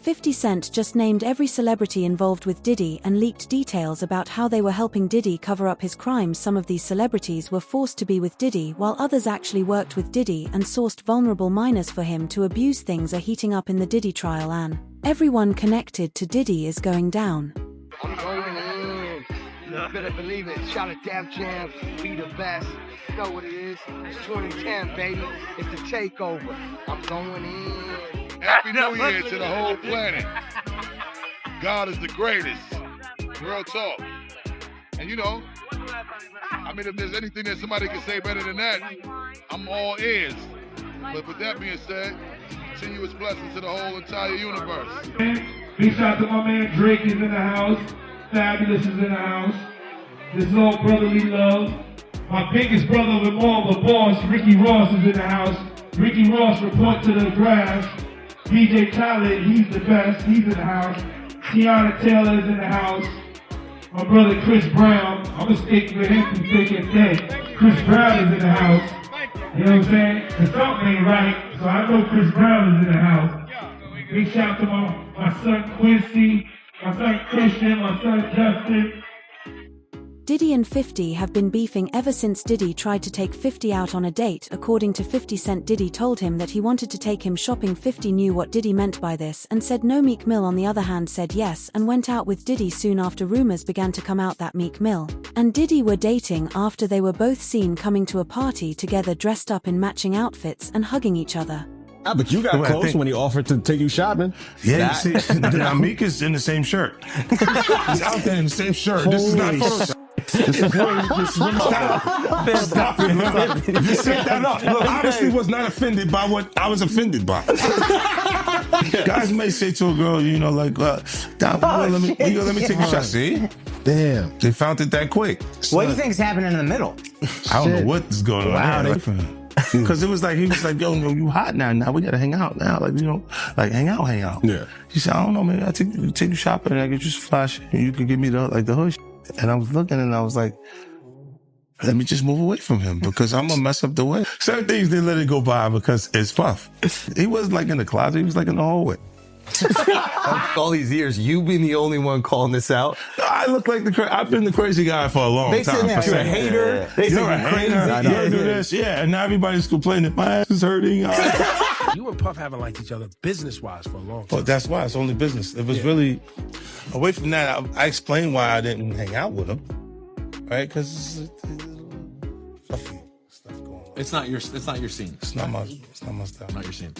50 Cent just named every celebrity involved with Diddy and leaked details about how they were helping Diddy cover up his crimes. Some of these celebrities were forced to be with Diddy while others actually worked with Diddy and sourced vulnerable minors for him to abuse. Things are heating up in the Diddy trial and everyone connected to Diddy is going down. I'm going in. You better believe it. Shout at Def Jam. We the best. You know what it is. It's 2010, baby. It's the takeover. I'm going in. Happy New Year to the whole planet. God is the greatest. Real talk. And you know, I mean, if there's anything that somebody can say better than that, I'm all ears. But with that being said, continuous blessings to the whole entire universe. Big shout out to my man Drake is in the house. Fabulous is in the house. This is all brotherly love. My biggest brother of them all, the boss, Ricky Ross is in the house. Ricky Ross, report to the grass. DJ Khaled, he's the best, he's in the house. Tiana Taylor is in the house. My brother Chris Brown, I'm gonna stick with him through thick and thin. Chris Brown is in the house. You know what I'm saying? And something ain't right, so I know Chris Brown is in the house. Big shout out to my son Quincy, my son Christian, my son Justin. Diddy and 50 have been beefing ever since Diddy tried to take 50 out on a date. According to 50 Cent, Diddy told him that he wanted to take him shopping. 50 knew what Diddy meant by this and said no. Meek Mill, on the other hand, said yes and went out with Diddy soon after. Rumors began to come out that Meek Mill and Diddy were dating after they were both seen coming to a party together dressed up in matching outfits and hugging each other. But you got close when he offered to take you shopping. Yeah, you see, Meek is in the same shirt. He's out there in the same shirt. This is not Photoshop. Stop it. You set that up. Look, obviously was not offended by what I was offended by. Guys may say to a girl, you know, like, let me take a shot. See? Damn. They found it that quick. What do you think is happening in the middle? I don't know what is going on there. Because it was like, he was like, yo, you hot now. Now we got to hang out now. Like, you know, like hang out. Yeah. He said, I don't know, maybe I'll take you shopping and I get you some flash and you can give me the hood. And I was looking and I was like, let me just move away from him because I'm going to mess up the way. Certain things, they let it go by because it's Puff. He wasn't like in the closet. He was like in the hallway. All these years, you being the only one calling this out. I look like I've been the crazy guy for a long time. They said you're a hater. They said you're crazy. You do this, yeah. And now everybody's complaining. My ass is hurting. You and Puff haven't liked each other business-wise for a long time. Well, that's why. It's only business. It was really, away from that, I explained why I didn't hang out with him. Right? Because it's fluffy stuff going on. It's not your scene. It's not my style. Not your scene.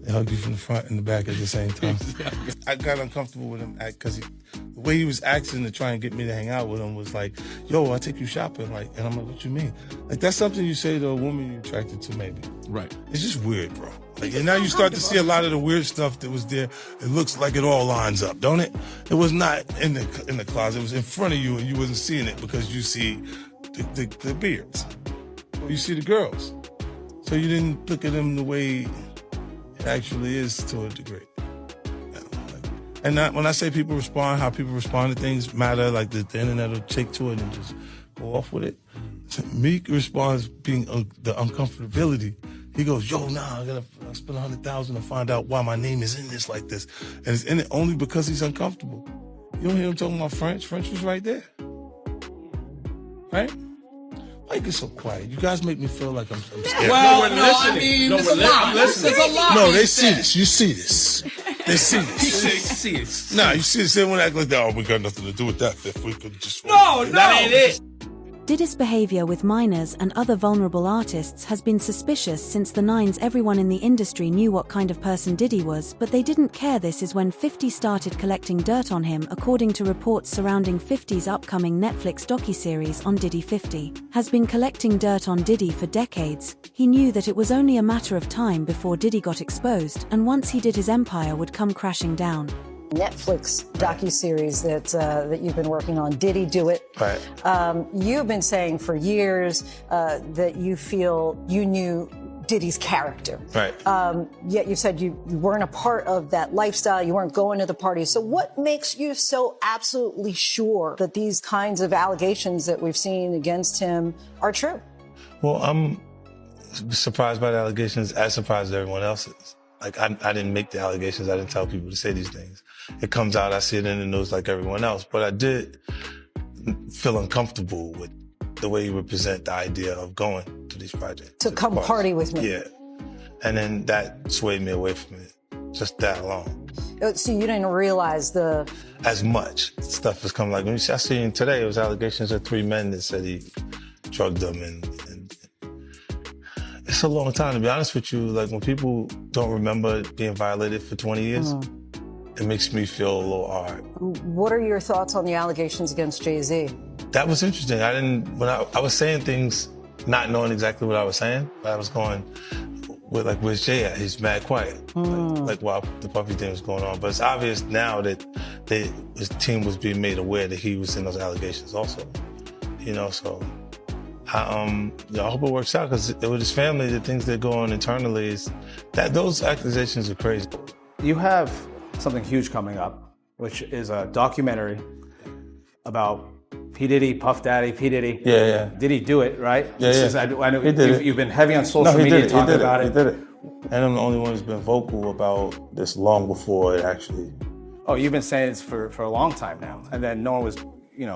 They hug you from the front and the back at the same time. I got uncomfortable with him because the way he was acting to try and get me to hang out with him was like, yo, I'll take you shopping. Like, and I'm like, what you mean? Like, that's something you say to a woman you're attracted to, maybe. Right. It's just weird, bro. Like, and now you start to see a lot of the weird stuff that was there. It looks like it all lines up, don't it? It was not in the closet. It was in front of you and you wasn't seeing it because you see the beards. Or you see the girls. So you didn't look at them the way it actually is to a degree. And when I say people respond, how people respond to things matter, like the internet will take to it and just go off with it. Meek responds being the uncomfortability. He goes, yo, nah, I gotta spend $100,000 to find out why my name is in this like this. And it's in it only because he's uncomfortable. You don't hear him talking about French. French was right there. Right? Why you get so quiet? You guys make me feel like I'm scared. Well, I'm listening. There's a lot. No, they see this. You see this. They see this. He see it. Nah, you see this. They won't act like that. Oh, we got nothing to do with that. If we could just... No, that ain't it. Diddy's behavior with minors and other vulnerable artists has been suspicious since the 90s. Everyone in the industry knew what kind of person Diddy was, but they didn't care. This is when 50 started collecting dirt on him. According to reports surrounding 50's upcoming Netflix docuseries on Diddy, 50 has been collecting dirt on Diddy for decades. He knew that it was only a matter of time before Diddy got exposed, and once he did, his empire would come crashing down. Netflix docuseries that you've been working on, Diddy Do It. Right. You've been saying for years that you feel you knew Diddy's character. Right. Yet you said you weren't a part of that lifestyle, you weren't going to the parties. So what makes you so absolutely sure that these kinds of allegations that we've seen against him are true? Well, I'm surprised by the allegations, as surprised as everyone else is. Like I didn't make the allegations. I didn't tell people to say these things. It comes out, I see it in the news like everyone else. But I did feel uncomfortable with the way you represent the idea of going to these projects. To come party with me. Yeah. And then that swayed me away from it. Just that alone. So you didn't realize as much stuff was coming. Like when I seen today, it was allegations of 3 men that said he drugged them, and it's a long time, to be honest with you. Like when people don't remember being violated for 20 years, it makes me feel a little hard. What are your thoughts on the allegations against Jay-Z? That was interesting. When I was saying things, not knowing exactly what I was saying, but I was going, where's Jay at? He's mad quiet. Like while the Puffy thing was going on. But it's obvious now that his team was being made aware that he was in those allegations also. So I hope it works out, because with his family, the things that go on internally is that those accusations are crazy. You have something huge coming up, which is a documentary about P. Diddy, Puff Daddy, P. Diddy. Yeah. Did he do it, right? Yeah. I know you've been heavy on social media talking about it. He did it. And I'm the only one who's been vocal about this long before it actually. Oh, you've been saying this for a long time now. And then no one was,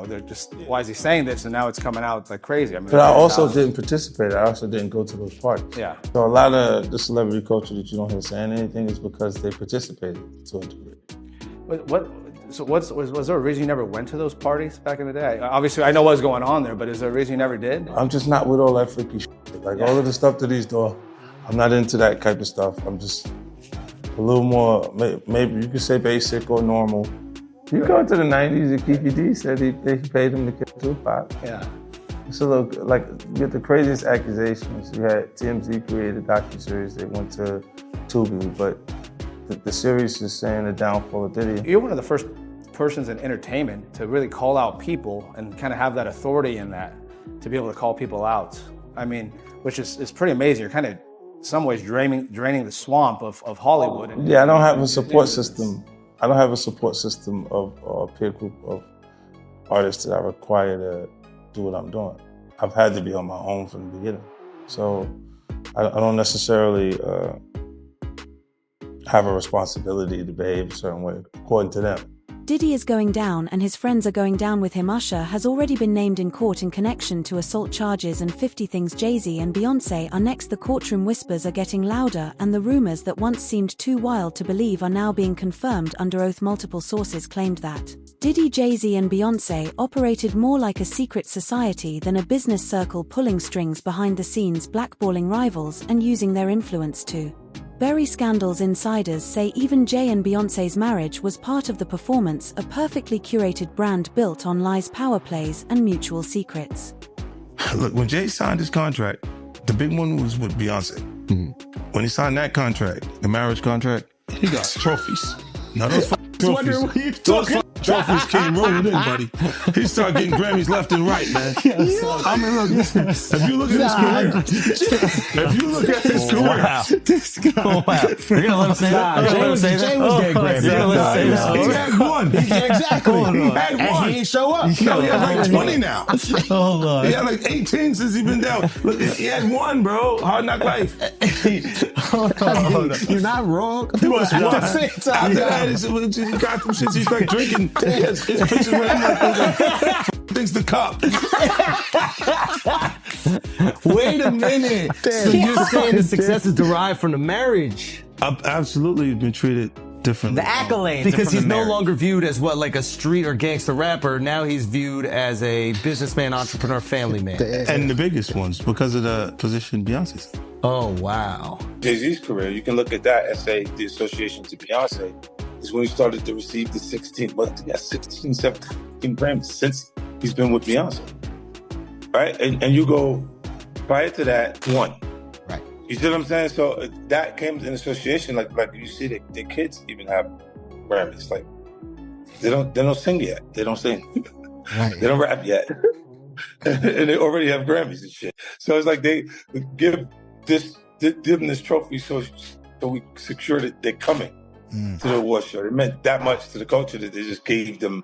they're just, why is he saying this? And now it's coming out like crazy. But I also didn't participate. I also didn't go to those parties. Yeah. So a lot of the celebrity culture that you don't hear saying anything is because they participated to a degree. Was there a reason you never went to those parties back in the day? Obviously, I know what was going on there, but is there a reason you never did? I'm just not with all that freaky shit. Like all of the stuff that he's doing, I'm not into that type of stuff. I'm just a little more, maybe you could say basic or normal. You go to the 90s, and Kiki D said he paid him to kill Tupac. Yeah. So look, like, you get the craziest accusations. You had TMZ create a docuseries. They went to Tubi, but the series is saying the downfall of Diddy. You're one of the first persons in entertainment to really call out people and kind of have that authority in that, to be able to call people out. I mean, which is pretty amazing. You're kind of, in some ways, draining the swamp of Hollywood. Yeah, I don't have a support system. I don't have a support system of a peer group of artists that I require to do what I'm doing. I've had to be on my own from the beginning. So I don't necessarily have a responsibility to behave a certain way, according to them. Diddy is going down and his friends are going down with him. Usher has already been named in court in connection to assault charges, and 50 Things. Jay-Z and Beyonce are next. The courtroom whispers are getting louder, and the rumors that once seemed too wild to believe are now being confirmed under oath. Multiple sources claimed that Diddy, Jay-Z and Beyonce operated more like a secret society than a business circle, pulling strings behind the scenes, blackballing rivals and using their influence to bury scandals. Insiders say even Jay and Beyonce's marriage was part of the performance, a perfectly curated brand built on lies, power plays, and mutual secrets. Look, when Jay signed his contract, the big one was with Beyonce. When he signed that contract, the marriage contract, he got trophies. Now those trophies, trophies came rolling in, buddy. He started getting Grammys left and right, man. I mean, look, if you look at his career, This guy. You're gonna let him say that? Jay was getting Grammys. He had one. Exactly. He had one. And he ain't show up. No, he has like 20 now. Hold on. He had like 18 since he been down. Look, he had one, bro. Hard Knock Life. Hold on. You're not wrong. He was one. At the same time. After that, he got them shits. He's like drinking. His pictures with him like things the cup. Wait a minute. So you're saying the success is derived from the marriage? I've absolutely been treated differently. The accolades. Because he's no longer viewed as like a street or gangster rapper. Now he's viewed as a businessman, entrepreneur, family man. And the biggest ones because of the position Beyonce's. Oh, wow. Jay-Z's career, you can look at that and say the association to Beyonce is when he started to receive the 16, 17 Grammys since he's been with Beyonce. Right? And you go, prior to that, one. Right. You see what I'm saying? So that came in association, like you see the kids even have Grammys. Like they don't sing yet. They don't sing. Right. They don't rap yet. And they already have Grammys and shit. So it's like they give them this trophy so we secure that they're coming to the award show. It meant that much to the culture that they just gave them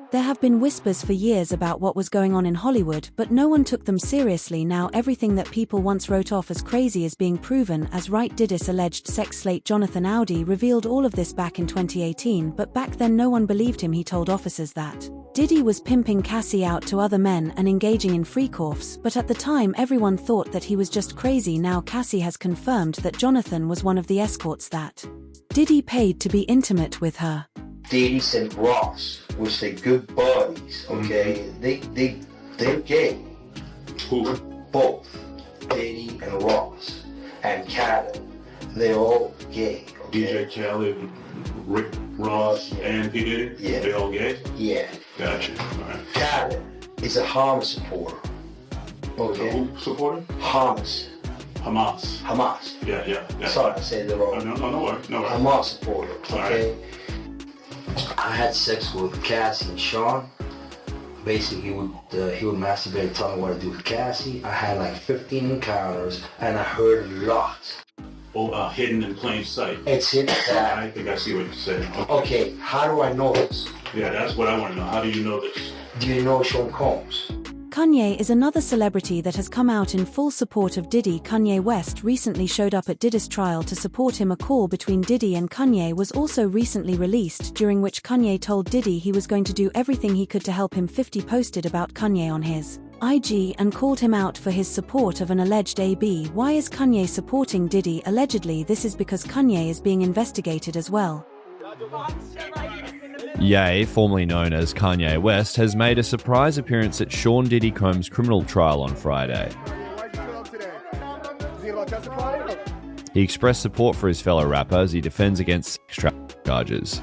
There have been whispers for years about what was going on in Hollywood, but no one took them seriously. Now everything that people once wrote off as crazy is being proven as right. Diddy's alleged sex slate Jonathan Audi revealed all of this back in 2018, but back then no one believed him. He told officers that Diddy was pimping Cassie out to other men and engaging in freak-offs, but at the time everyone thought that he was just crazy. Now Cassie has confirmed that Jonathan was one of the escorts that Diddy paid to be intimate with her. Diddy and Ross, which they good buddies, okay? They're gay. Who? Both. Diddy and Ross. And Khaled. They're all gay. Okay? DJ Khaled, Rick Ross, and P. Diddy? Yeah. They all gay? Yeah. Gotcha. All right. Khaled is a Hamas supporter. Okay? Who supporter? Hamas. Hamas. Yeah. Sorry, I said it wrong. No worry. Hamas supporter, okay? Right. I had sex with Cassie and Sean. Basically, he would masturbate, tell me what to do with Cassie. I had like 15 encounters, and I heard a lot. Oh, hidden in plain sight. It's hidden. I think I see what you're saying. Okay, how do I know this? Yeah, that's what I want to know. How do you know this? Do you know Sean Combs? Kanye is another celebrity that has come out in full support of Diddy. Kanye West recently showed up at Diddy's trial to support him. A call between Diddy and Kanye was also recently released, during which Kanye told Diddy he was going to do everything he could to help him. 50 posted about Kanye on his IG and called him out for his support of an alleged AB. Why is Kanye supporting Diddy? Allegedly, this is because Kanye is being investigated as well. Ye, formerly known as Kanye West, has made a surprise appearance at Sean Diddy Combs' criminal trial on Friday. He expressed support for his fellow rapper as he defends against sex trafficking charges.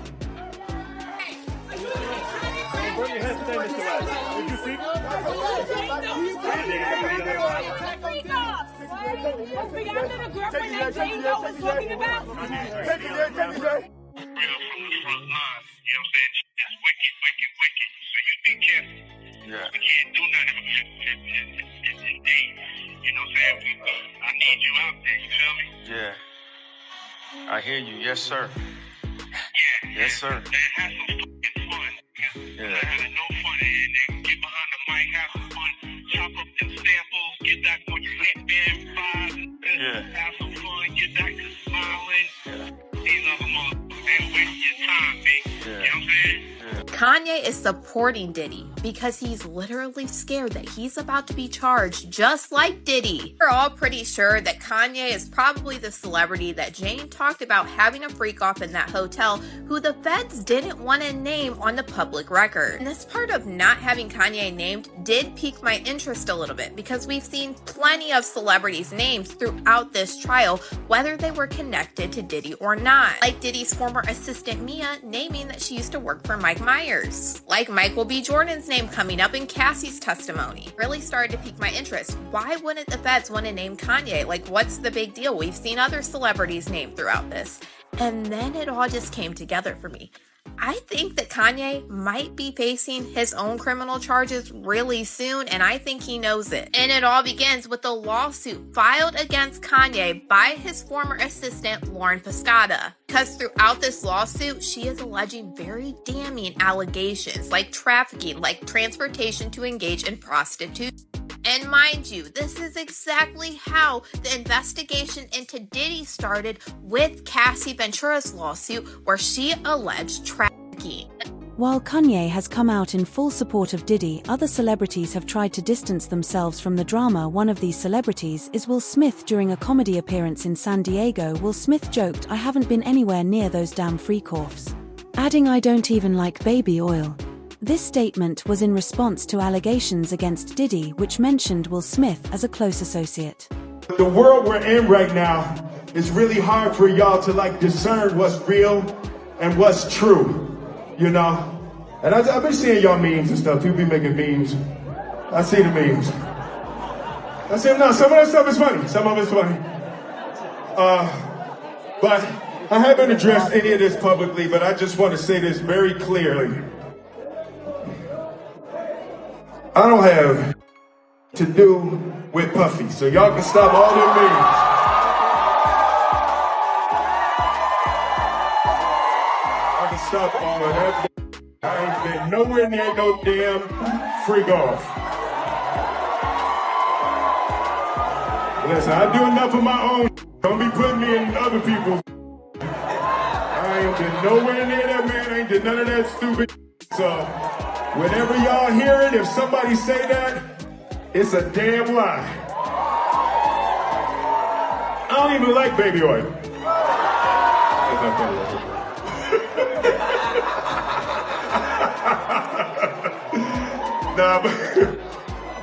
Yeah. We can't do nothing. It's indeed. You know what I'm saying? I need you out there, you feel me? Yeah. I hear you. Yes, sir. Yeah. Yes, sir. Have some fucking fun. Yeah. I had no fun and then get behind the mic, have some fun, chop up them samples, get back what you say, band five, have some fun, get back to smiling. Yeah. These other motherfuckers, they're wasting your time, big. Yeah. You know what I'm saying? Kanye is supporting Diddy because he's literally scared that he's about to be charged just like Diddy. We're all pretty sure that Kanye is probably the celebrity that Jane talked about having a freak off in that hotel who the feds didn't want to name on the public record. And this part of not having Kanye named did pique my interest a little bit because we've seen plenty of celebrities' names throughout this trial, whether they were connected to Diddy or not. Like Diddy's former assistant Mia naming that she used to work for Mike Myers. Like Michael B. Jordan's name coming up in Cassie's testimony. Really started to pique my interest. Why wouldn't the feds want to name Kanye? Like, what's the big deal? We've seen other celebrities named throughout this. And then it all just came together for me. I think that Kanye might be facing his own criminal charges really soon, and I think he knows it. And it all begins with a lawsuit filed against Kanye by his former assistant, Lauren Pescata. Because throughout this lawsuit, she is alleging very damning allegations like trafficking, like transportation to engage in prostitution. And mind you, this is exactly how the investigation into Diddy started with Cassie Ventura's lawsuit, where she alleged trafficking. While Kanye has come out in full support of Diddy, other celebrities have tried to distance themselves from the drama. One of these celebrities is Will Smith. During a comedy appearance in San Diego, Will Smith joked, "I haven't been anywhere near those damn freak-offs," adding, "I don't even like baby oil." This statement was in response to allegations against Diddy, which mentioned Will Smith as a close associate. The world we're in right now, it's really hard for y'all to discern what's real and what's true, you know? And I've been seeing y'all memes and stuff. People be making memes. I see the memes. I see them now. Some of that stuff is funny. Some of it's funny. But I haven't addressed any of this publicly, but I just want to say this very clearly. I don't have to do with Puffy, so y'all can stop all them memes. I can stop all of that. I ain't been nowhere near no damn free golf. Listen, I do enough of my own. Don't be putting me in other people's. I ain't been nowhere near that, man. I ain't did none of that stupid. So, whenever y'all hear it, if somebody say that, it's a damn lie. I don't even like baby oil.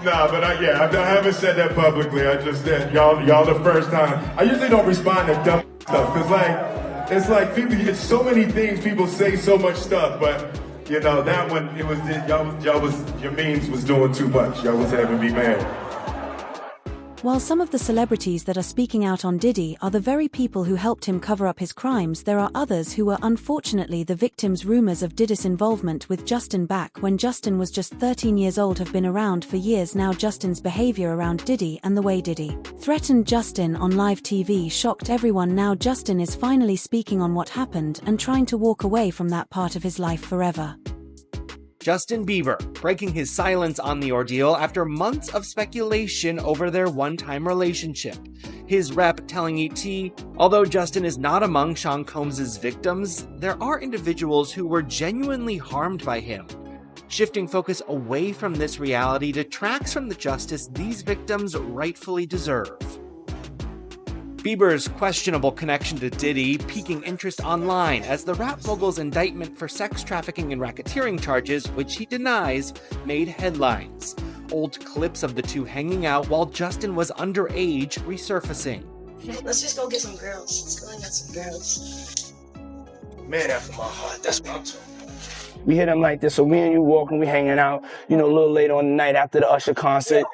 But I haven't said that publicly. I just said y'all the first time. I usually don't respond to dumb stuff because it's like people get so many things. People say so much stuff, but that one your memes was doing too much. Y'all was having me mad. While some of the celebrities that are speaking out on Diddy are the very people who helped him cover up his crimes, there are others who were unfortunately the victims. Rumors of Diddy's involvement with Justin back when Justin was just 13 years old have been around for years now. Justin's behavior around Diddy and the way Diddy threatened Justin on live TV shocked everyone. Now Justin is finally speaking on what happened and trying to walk away from that part of his life forever. Justin Bieber breaking his silence on the ordeal after months of speculation over their one-time relationship. His rep telling ET, although Justin is not among Sean Combs' victims, there are individuals who were genuinely harmed by him. Shifting focus away from this reality detracts from the justice these victims rightfully deserve. Bieber's questionable connection to Diddy piquing interest online as the rap mogul's indictment for sex trafficking and racketeering charges, which he denies, made headlines. Old clips of the two hanging out while Justin was underage resurfacing. Let's just go get some girls. Let's go and get some girls. Man after my heart, that's what I'm talking about. We hit him like this, so me and you walking, we hanging out, a little later on the night after the Usher concert.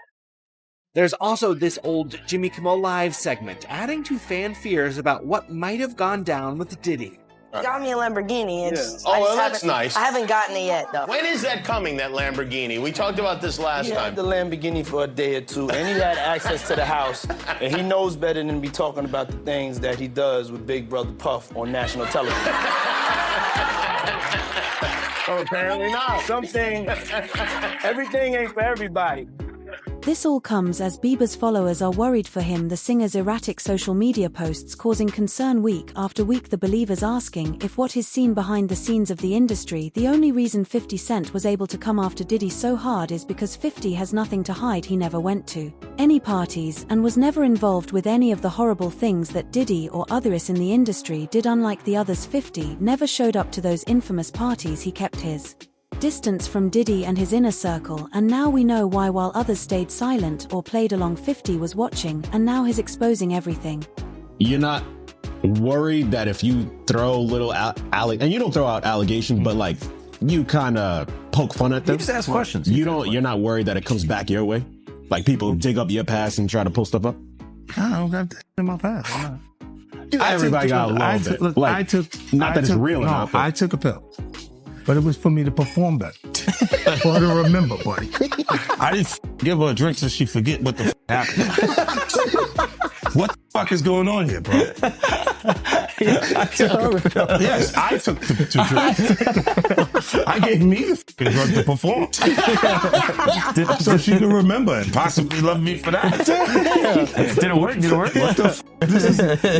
There's also this old Jimmy Kimmel Live segment, adding to fan fears about what might have gone down with Diddy. You got me a Lamborghini. That's nice. I haven't gotten it yet, though. When is that coming, that Lamborghini? We talked about this last time. He had the Lamborghini for a day or two, and he had access to the house, and he knows better than to be talking about the things that he does with Big Brother Puff on national television. Oh, apparently not. Everything ain't for everybody. This all comes as Bieber's followers are worried for him. The singer's erratic social media posts causing concern week after week. The Believers asking if what is seen behind the scenes of the industry. The only reason 50 Cent was able to come after Diddy so hard is because 50 has nothing to hide. He never went to any parties and was never involved with any of the horrible things that Diddy or others in the industry did. Unlike the others, 50 never showed up to those infamous parties. He kept his distance from Diddy and his inner circle, and now we know why. While others stayed silent or played along, 50 was watching, and now he's exposing everything. You're not worried that if you throw little and you don't throw out allegations, but like you kind of poke fun at them. You just ask questions. You're not worried that it comes back your way, like people dig up your past and try to pull stuff up. I don't got that in my past. Everybody got a little bit. Look, like, not that it's real enough. I took a pill. But it was for me to perform better. For her to remember, buddy. I didn't give her a drink so she forget what the happened. What the fuck is going on here, bro? Yes, I took the drink. I gave me the fucking drug to perform. So she can remember and possibly love me for that. Did it work? What the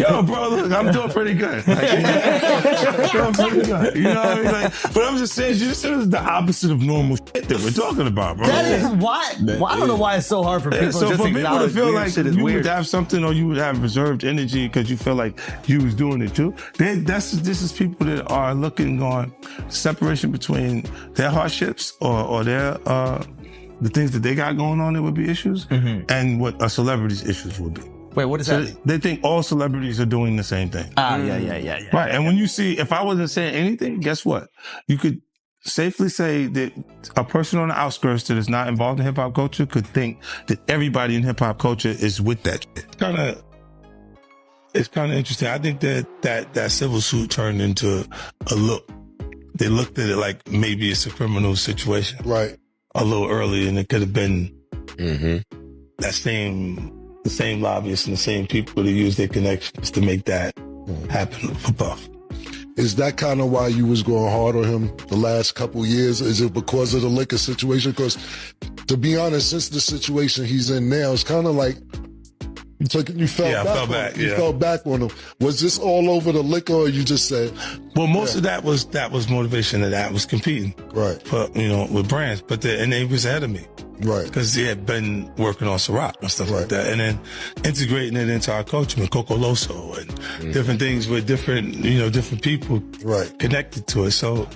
yo, bro, look, I'm doing pretty good. Like, doing pretty good. You know what I mean? Like, but I'm just saying, this is the opposite of normal shit that we're talking about, bro. That is why. I don't know why it's so hard for people so just for to people to feel like shit is you weird. would have something or you would have reserved energy because you feel like you was doing it too. This is people that are looking on separation between their hardships or their the things that they got going on that would be issues and what a celebrity's issues would be. Wait, what is that? They think all celebrities are doing the same thing. Yeah. Right, and when you see, if I wasn't saying anything, guess what? You could safely say that a person on the outskirts that is not involved in hip hop culture could think that everybody in hip hop culture is with that shit. It's kind of interesting. I think that civil suit turned into a look. They looked at it like maybe it's a criminal situation. Right. A little early, and it could have been the same lobbyists and the same people that use their connections to make that happen for Puff. Is that kind of why you was going hard on him the last couple years? Is it because of the liquor situation? Because, to be honest, since the situation he's in now, it's kind of like you fell back on him. Was this all over the liquor, or you just said? Well, most of that was motivation. That was competing, right? But with brands, and he was ahead of me, right? Because he had been working on Ciroc and stuff like that, and then integrating it into our culture with Coco Loso and different things with different people connected to it. So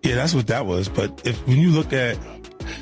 yeah, that's what that was. But when you look at,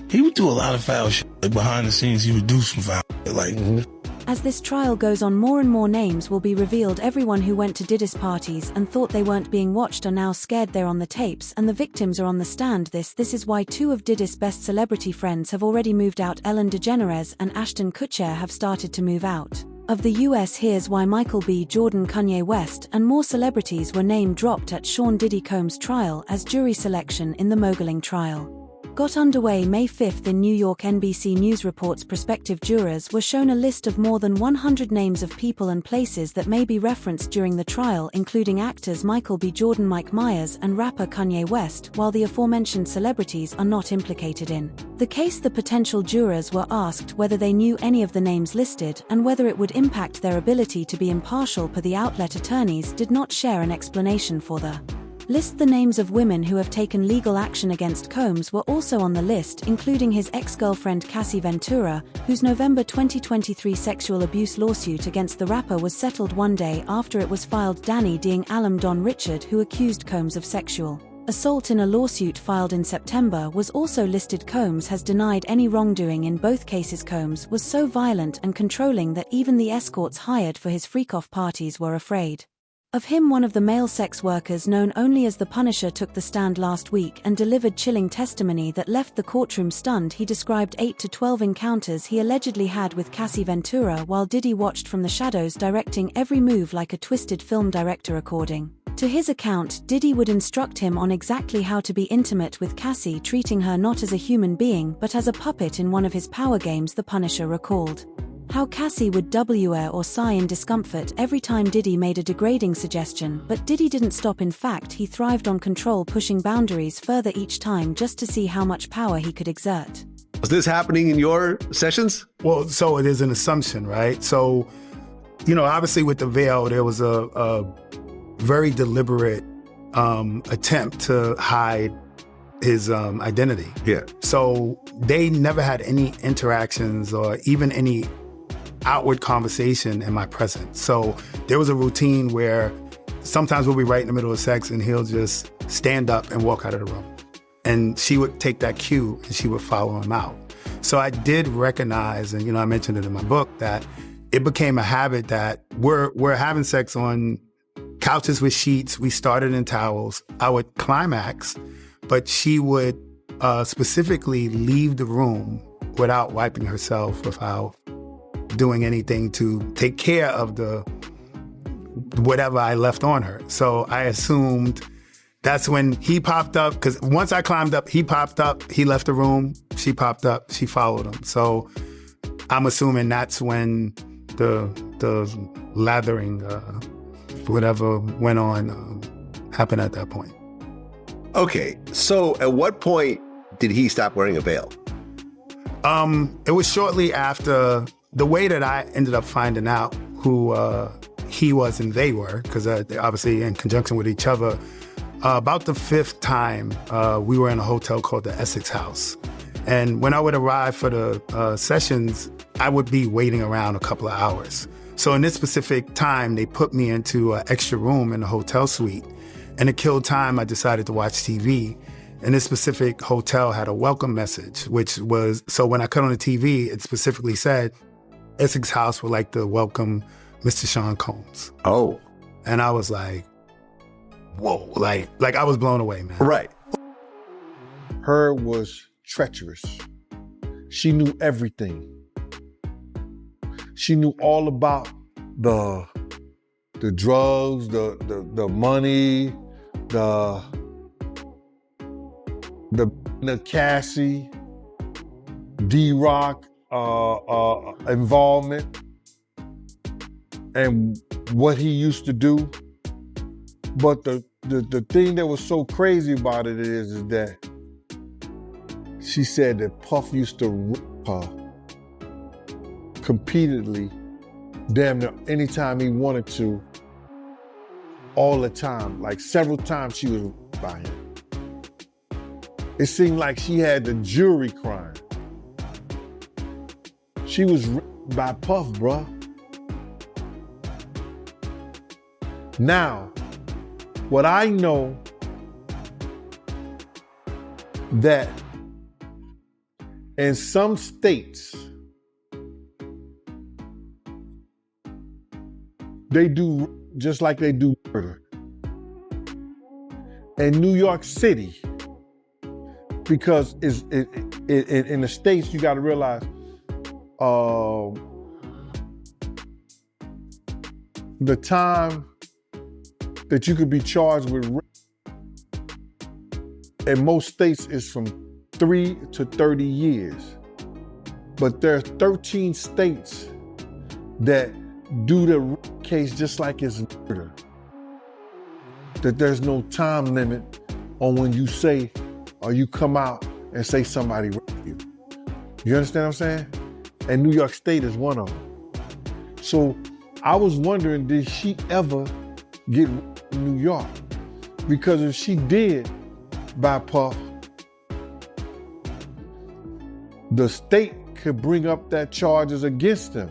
he would do a lot of foul shit behind the scenes. He would do some foul shit, As this trial goes on, more and more names will be revealed. Everyone who went to Diddy's parties and thought they weren't being watched are now scared they're on the tapes, and the victims are on the stand. This is why two of Diddy's best celebrity friends have already moved out. Ellen DeGeneres and Ashton Kutcher have started to move out of the US. Here's why: Michael B. Jordan, Kanye West, and more celebrities were name-dropped at Sean Diddy Combs' trial as jury selection in the moguling trial got underway May 5th in New York. NBC News reports prospective jurors were shown a list of more than 100 names of people and places that may be referenced during the trial, including actors Michael B. Jordan, Mike Myers, and rapper Kanye West. While the aforementioned celebrities are not implicated in the case, the potential jurors were asked whether they knew any of the names listed and whether it would impact their ability to be impartial. Per the outlet, attorneys did not share an explanation for the list. The names of women who have taken legal action against Combs were also on the list, including his ex-girlfriend Cassie Ventura, whose November 2023 sexual abuse lawsuit against the rapper was settled one day after it was filed. Danny Deing alum Don Richard, who accused Combs of sexual assault in a lawsuit filed in September, was also listed. Combs has denied any wrongdoing in both cases. Combs was so violent and controlling that even the escorts hired for his freak-off parties were afraid of him. One of the male sex workers, known only as the Punisher, took the stand last week and delivered chilling testimony that left the courtroom stunned. He described 8 to 12 encounters he allegedly had with Cassie Ventura while Diddy watched from the shadows, directing every move like a twisted film director. According to his account, Diddy would instruct him on exactly how to be intimate with Cassie, treating her not as a human being but as a puppet. In one of his power games, the Punisher recalled how Cassie would wr or sigh in discomfort every time Diddy made a degrading suggestion, but Diddy didn't stop. In fact, he thrived on control, pushing boundaries further each time just to see how much power he could exert. Was this happening in your sessions? Well, so it is an assumption, right? So, obviously with the veil, there was a very deliberate attempt to hide his identity. Yeah. So they never had any interactions or even any outward conversation in my presence. So there was a routine where sometimes we'll be right in the middle of sex and he'll just stand up and walk out of the room. And she would take that cue and she would follow him out. So I did recognize, and I mentioned it in my book, that it became a habit that we're having sex on couches with sheets. We started in towels. I would climax, but she would specifically leave the room without wiping herself, without doing anything to take care of the whatever I left on her. So I assumed that's when he popped up, because once I climbed up, he popped up, he left the room, she popped up, she followed him. So I'm assuming that's when the lathering, whatever went on, happened at that point. Okay, so at what point did he stop wearing a veil? It was shortly after. The way that I ended up finding out who he was and they were, because they're obviously in conjunction with each other, about the 5th time, we were in a hotel called the Essex House. And when I would arrive for the sessions, I would be waiting around a couple of hours. So in this specific time, they put me into an extra room in the hotel suite. And to kill time, I decided to watch TV. And this specific hotel had a welcome message, which was, so when I cut on the TV, it specifically said, Essex House would like to welcome Mr. Sean Combs. Oh. And I was like, whoa, like I was blown away, man. Right. Her was treacherous. She knew everything. She knew all about the drugs, the money, the Cassie, D-Rock involvement, and what he used to do. But the the thing that was so crazy about it is that she said that Puff used to rip her repeatedly, damn near anytime he wanted to, all the time. Like several times she was ripped by him. It seemed like she had the jury crying. She was ripped by Puff, bruh. Now, what I know that in some states, they do just like they do murder. In New York City, because in the States, you gotta realize the time that you could be charged with rape in most states is from 3 to 30 years. But there are 13 states that do the rape case just like it's murder. That there's no time limit on when you say or you come out and say somebody raped you. You understand what I'm saying? And New York State is one of them. So I was wondering, did she ever get raped in New York? Because if she did by Puff, the state could bring up that charges against him.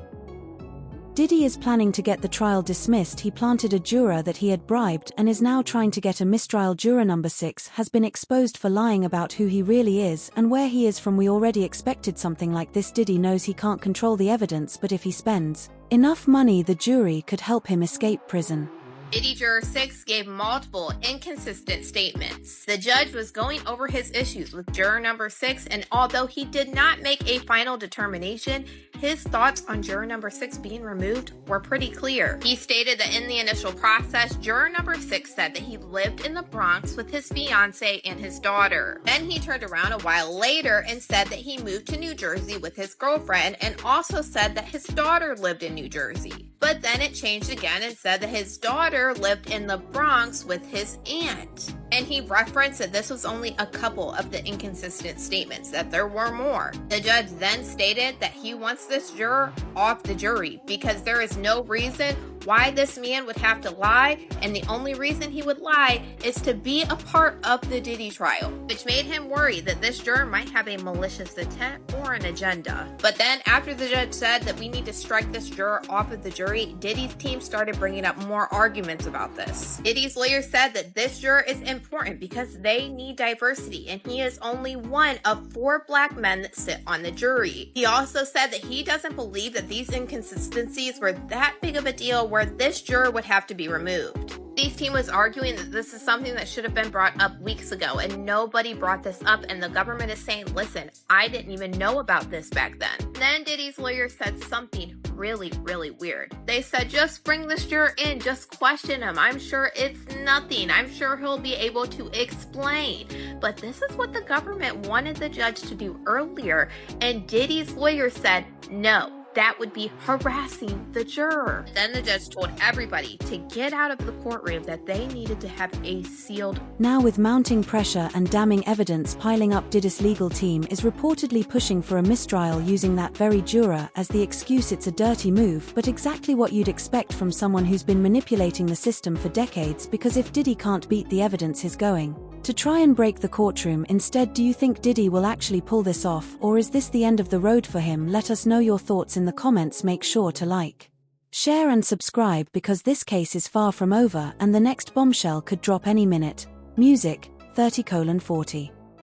Diddy is planning to get the trial dismissed. He planted a juror that he had bribed and is now trying to get a mistrial. Juror number 6 has been exposed for lying about who he really is and where he is from. We already expected something like this. Diddy knows he can't control the evidence, but if he spends enough money, the jury could help him escape prison. Diddy Juror 6 gave multiple inconsistent statements. The judge was going over his issues with juror number 6, and although he did not make a final determination, his thoughts on juror number 6 being removed were pretty clear. He stated that in the initial process, juror number 6 said that he lived in the Bronx with his fiance and his daughter. Then he turned around a while later and said that he moved to New Jersey with his girlfriend and also said that his daughter lived in New Jersey. But then it changed again and said that his daughter lived in the Bronx with his aunt. And he referenced that this was only a couple of the inconsistent statements, that there were more. The judge then stated that he wants this juror off the jury because there is no reason why this man would have to lie, and the only reason he would lie is to be a part of the Diddy trial, which made him worry that this juror might have a malicious intent or an agenda. But then after the judge said that we need to strike this juror off of the jury, Diddy's team started bringing up more arguments about this. Diddy's lawyer said that this juror is important because they need diversity, and he is only one of 4 black men that sit on the jury. He also said that he doesn't believe that these inconsistencies were that big of a deal where this juror would have to be removed. Diddy's team was arguing that this is something that should have been brought up weeks ago, and nobody brought this up, and the government is saying, listen, I didn't even know about this back then. Then Diddy's lawyer said something really, really weird. They said, just bring this juror in, just question him. I'm sure it's nothing. I'm sure he'll be able to explain. But this is what the government wanted the judge to do earlier, and Diddy's lawyer said, no. That would be harassing the juror. Then the judge told everybody to get out of the courtroom, that they needed to have a sealed. Now, with mounting pressure and damning evidence piling up, Diddy's legal team is reportedly pushing for a mistrial using that very juror as the excuse. It's a dirty move, but exactly what you'd expect from someone who's been manipulating the system for decades, because if Diddy can't beat the evidence, he's going to try and break the courtroom instead. Do you think Diddy will actually pull this off, or is this the end of the road for him? Let us know your thoughts in the comments. Make sure to like, share and subscribe, because this case is far from over and the next bombshell could drop any minute. Music 30:40.